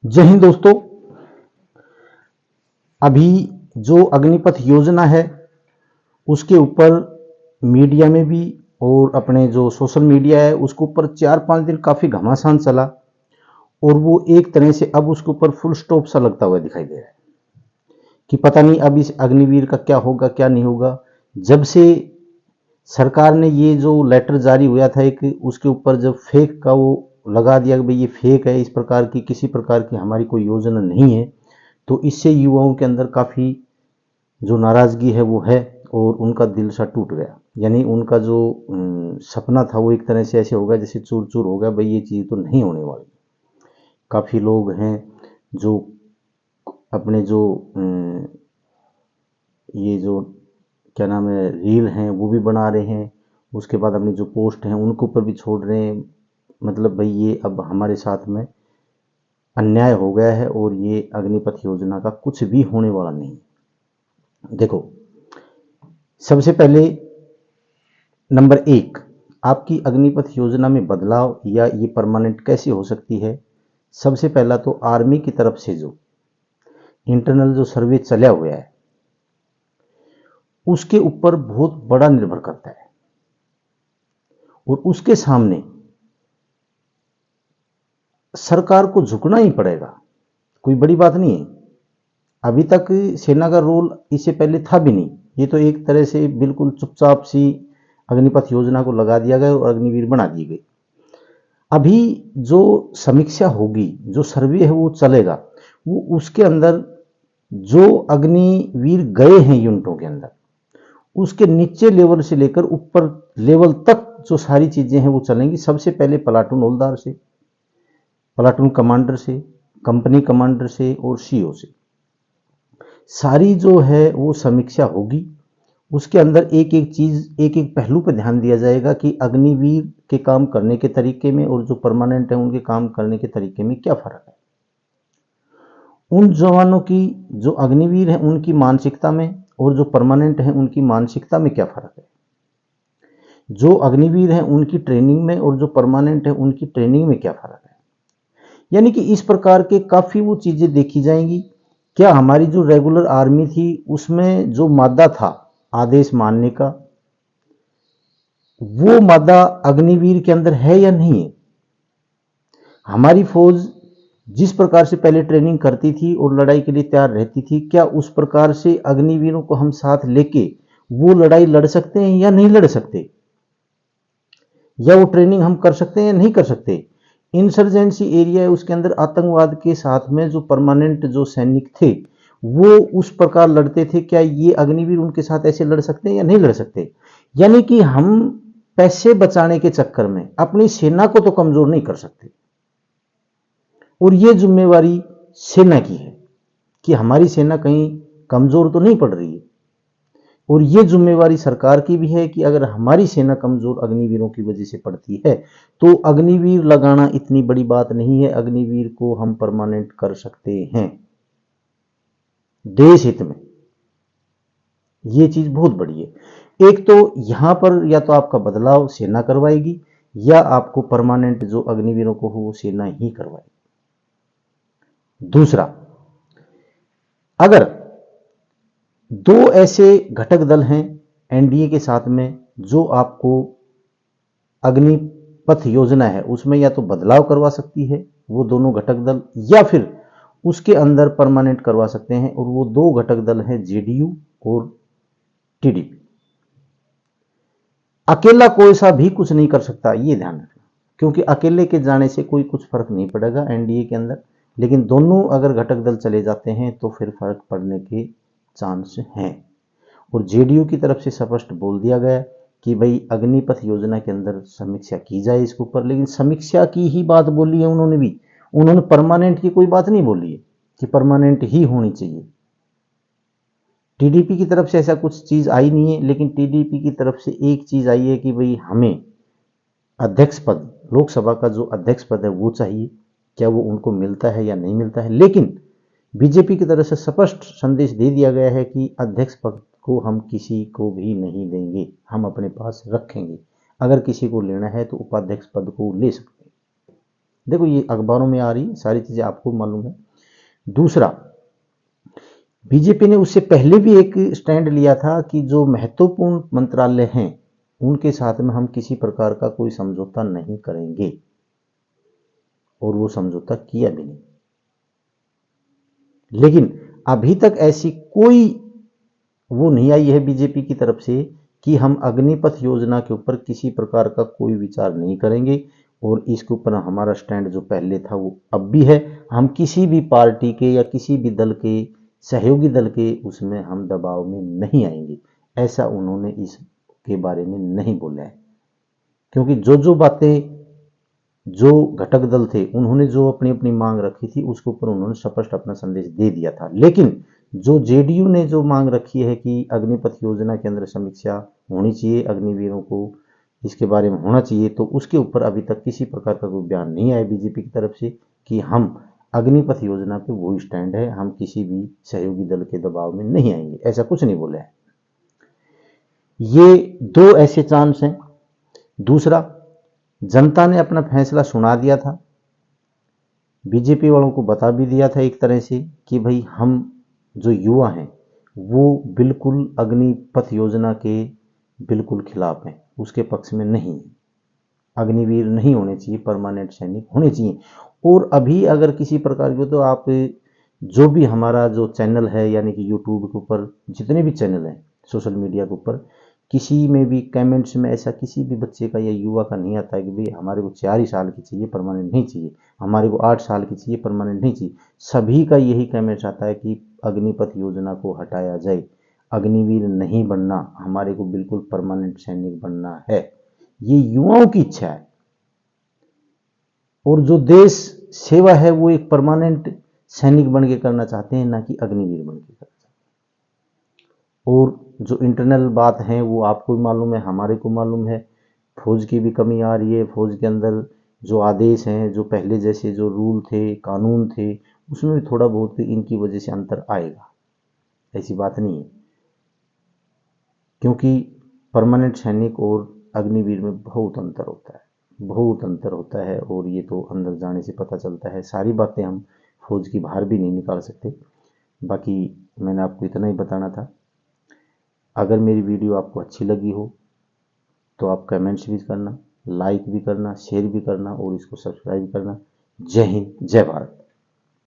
जय हिंद दोस्तों। अभी जो अग्निपथ योजना है उसके ऊपर मीडिया में भी और अपने जो सोशल मीडिया है उसके ऊपर 4-5 दिन काफ़ी घमासान चला और वो एक तरह से अब उसके ऊपर फुल स्टॉप सा लगता हुआ दिखाई दे रहा है कि पता नहीं अब इस अग्निवीर का क्या होगा क्या नहीं होगा। जब से सरकार ने ये जो लेटर जारी हुआ था एक, उसके ऊपर जब फेक का वो लगा दिया कि भाई ये फेक है, इस प्रकार की किसी प्रकार की हमारी कोई योजना नहीं है, तो इससे युवाओं के अंदर काफ़ी जो नाराज़गी है वो है और उनका दिल सा टूट गया। यानी उनका जो सपना था वो एक तरह से ऐसे हो गया जैसे चूर चूर हो गया, भाई ये चीज़ तो नहीं होने वाली। काफ़ी लोग हैं जो अपने जो ये जो क्या नाम है रील हैं वो भी बना रहे हैं, उसके बाद अपनी जो पोस्ट हैं उनके ऊपर भी छोड़ रहे हैं। मतलब भाई ये अब हमारे साथ में अन्याय हो गया है और ये अग्निपथ योजना का कुछ भी होने वाला नहीं। देखो, सबसे पहले नंबर 1, आपकी अग्निपथ योजना में बदलाव या ये परमानेंट कैसे हो सकती है। सबसे पहला तो आर्मी की तरफ से जो इंटरनल जो सर्वे चला हुआ है उसके ऊपर बहुत बड़ा निर्भर करता है और उसके सामने सरकार को झुकना ही पड़ेगा। कोई बड़ी बात नहीं है। अभी तक सेना का रोल इससे पहले था भी नहीं, ये तो एक तरह से बिल्कुल चुपचाप सी अग्निपथ योजना को लगा दिया गया और अग्निवीर बना दिए गए। अभी जो समीक्षा होगी, जो सर्वे है वो चलेगा, वो उसके अंदर जो अग्निवीर गए हैं यूनिटों के अंदर, उसके नीचे लेवल से लेकर ऊपर लेवल तक जो सारी चीजें हैं वो चलेंगी। सबसे पहले प्लाटून हवलदार से, प्लाटून कमांडर से, कंपनी कमांडर से और सीओ से सारी जो है वो समीक्षा होगी। उसके अंदर एक एक चीज, एक एक पहलू पर ध्यान दिया जाएगा कि अग्निवीर के काम करने के तरीके में और जो परमानेंट है उनके काम करने के तरीके में क्या फर्क है। उन जवानों की जो अग्निवीर है उनकी मानसिकता में और जो परमानेंट है उनकी मानसिकता में क्या फर्क है। जो अग्निवीर है उनकी ट्रेनिंग में और जो परमानेंट है उनकी ट्रेनिंग में क्या फर्क है। यानी कि इस प्रकार के काफी वो चीजें देखी जाएंगी। क्या हमारी जो रेगुलर आर्मी थी उसमें जो मादा था आदेश मानने का, वो मादा अग्निवीर के अंदर है या नहीं है। हमारी फौज जिस प्रकार से पहले ट्रेनिंग करती थी और लड़ाई के लिए तैयार रहती थी, क्या उस प्रकार से अग्निवीरों को हम साथ लेके वो लड़ाई लड़ सकते हैं या नहीं लड़ सकते, या वो ट्रेनिंग हम कर सकते हैं या नहीं कर सकते। इंसर्जेंसी एरिया है उसके अंदर आतंकवाद के साथ में जो परमानेंट जो सैनिक थे वो उस प्रकार लड़ते थे, क्या ये अग्निवीर उनके साथ ऐसे लड़ सकते हैं या नहीं लड़ सकते। यानी कि हम पैसे बचाने के चक्कर में अपनी सेना को तो कमजोर नहीं कर सकते और ये जिम्मेवारी सेना की है कि हमारी सेना कहीं कमजोर तो नहीं पड़ रही है। और ये जिम्मेवारी सरकार की भी है कि अगर हमारी सेना कमजोर अग्निवीरों की वजह से पड़ती है तो अग्निवीर लगाना इतनी बड़ी बात नहीं है, अग्निवीर को हम परमानेंट कर सकते हैं देश हित में। ये चीज बहुत बड़ी है। एक तो यहां पर या तो आपका बदलाव सेना करवाएगी या आपको परमानेंट जो अग्निवीरों को हो वो सेना ही करवाएगी। दूसरा, अगर दो ऐसे घटक दल हैं एनडीए के साथ में जो आपको अग्निपथ योजना है उसमें या तो बदलाव करवा सकती है वो दोनों घटक दल, या फिर उसके अंदर परमानेंट करवा सकते हैं, और वो दो घटक दल हैं जेडीयू और टीडीपी। अकेला कोई सा भी कुछ नहीं कर सकता, ये ध्यान रखना, क्योंकि अकेले के जाने से कोई कुछ फर्क नहीं पड़ेगा एनडीए के अंदर, लेकिन दोनों अगर घटक दल चले जाते हैं तो फिर फर्क पड़ने के चांस हैं। और जेडीयू की तरफ से स्पष्ट बोल दिया गया कि भाई अग्निपथ योजना के अंदर समीक्षा की जाए इसके ऊपर, लेकिन समीक्षा की ही बात बोली है उन्होंने भी, उन्होंने परमानेंट की कोई बात नहीं बोली है कि परमानेंट ही होनी चाहिए। टीडीपी की तरफ से ऐसा कुछ चीज आई नहीं है, लेकिन टीडीपी की तरफ से एक चीज आई है कि भाई हमें अध्यक्ष पद, लोकसभा का जो अध्यक्ष पद है वो चाहिए। क्या वो उनको मिलता है या नहीं मिलता है, लेकिन बीजेपी की तरफ से स्पष्ट संदेश दे दिया गया है कि अध्यक्ष पद को हम किसी को भी नहीं देंगे, हम अपने पास रखेंगे। अगर किसी को लेना है तो उपाध्यक्ष पद को ले सकते हैं। देखो ये अखबारों में आ रही सारी चीजें आपको मालूम है। दूसरा, बीजेपी ने उससे पहले भी एक स्टैंड लिया था कि जो महत्वपूर्ण मंत्रालय हैं उनके साथ में हम किसी प्रकार का कोई समझौता नहीं करेंगे, और वो समझौता किया भी नहीं। लेकिन अभी तक ऐसी कोई वो नहीं आई है बीजेपी की तरफ से कि हम अग्निपथ योजना के ऊपर किसी प्रकार का कोई विचार नहीं करेंगे, और इसके ऊपर हमारा स्टैंड जो पहले था वो अब भी है। हम किसी भी पार्टी के या किसी भी दल के, सहयोगी दल के, उसमें हम दबाव में नहीं आएंगे, ऐसा उन्होंने इसके बारे में नहीं बोला है। क्योंकि जो जो बातें जो घटक दल थे उन्होंने जो अपनी अपनी मांग रखी थी उसके ऊपर उन्होंने स्पष्ट अपना संदेश दे दिया था। लेकिन जो जेडीयू ने जो मांग रखी है कि अग्निपथ योजना के अंदर समीक्षा होनी चाहिए, अग्निवीरों को इसके बारे में होना चाहिए, तो उसके ऊपर अभी तक किसी प्रकार का कोई बयान नहीं आया बीजेपी की तरफ से कि हम अग्निपथ योजना पे वही स्टैंड है, हम किसी भी सहयोगी दल के दबाव में नहीं आएंगे, ऐसा कुछ नहीं बोला है। ये दो ऐसे चांस हैं। दूसरा, जनता ने अपना फैसला सुना दिया था, बीजेपी वालों को बता भी दिया था एक तरह से कि भाई हम जो युवा हैं वो बिल्कुल अग्निपथ योजना के बिल्कुल खिलाफ हैं, उसके पक्ष में नहीं, अग्निवीर नहीं होने चाहिए, परमानेंट सैनिक होने चाहिए। और अभी अगर किसी प्रकार की, तो आप जो भी हमारा जो चैनल है यानी कि यूट्यूब के ऊपर जितने भी चैनल हैं सोशल मीडिया के ऊपर, किसी में भी कमेंट्स में ऐसा किसी भी बच्चे का या युवा का नहीं आता है कि भाई हमारे को 4 ही साल की चाहिए, परमानेंट नहीं चाहिए, हमारे को 8 साल की चाहिए, परमानेंट नहीं चाहिए। सभी का यही कमेंट्स आता है कि अग्निपथ योजना को हटाया जाए, अग्निवीर नहीं बनना, हमारे को बिल्कुल परमानेंट सैनिक बनना है। ये युवाओं की इच्छा है, और जो देश सेवा है वो एक परमानेंट सैनिक बन के करना चाहते हैं, ना कि अग्निवीर बन के करना चाहते हैं। और जो इंटरनल बात है वो आपको भी मालूम है, हमारे को मालूम है, फौज की भी कमी आ रही है। फौज के अंदर जो आदेश हैं, जो पहले जैसे जो रूल थे, कानून थे, उसमें भी थोड़ा बहुत इनकी वजह से अंतर आएगा, ऐसी बात नहीं है। क्योंकि परमानेंट सैनिक और अग्निवीर में बहुत अंतर होता है, बहुत अंतर होता है, और ये तो अंदर जाने से पता चलता है। सारी बातें हम फौज की बाहर भी नहीं निकाल सकते। बाकी मैंने आपको इतना ही बताना था। अगर मेरी वीडियो आपको अच्छी लगी हो तो आप कमेंट्स भी करना, लाइक भी करना, शेयर भी करना, और इसको सब्सक्राइब करना। जय हिंद, जय भारत।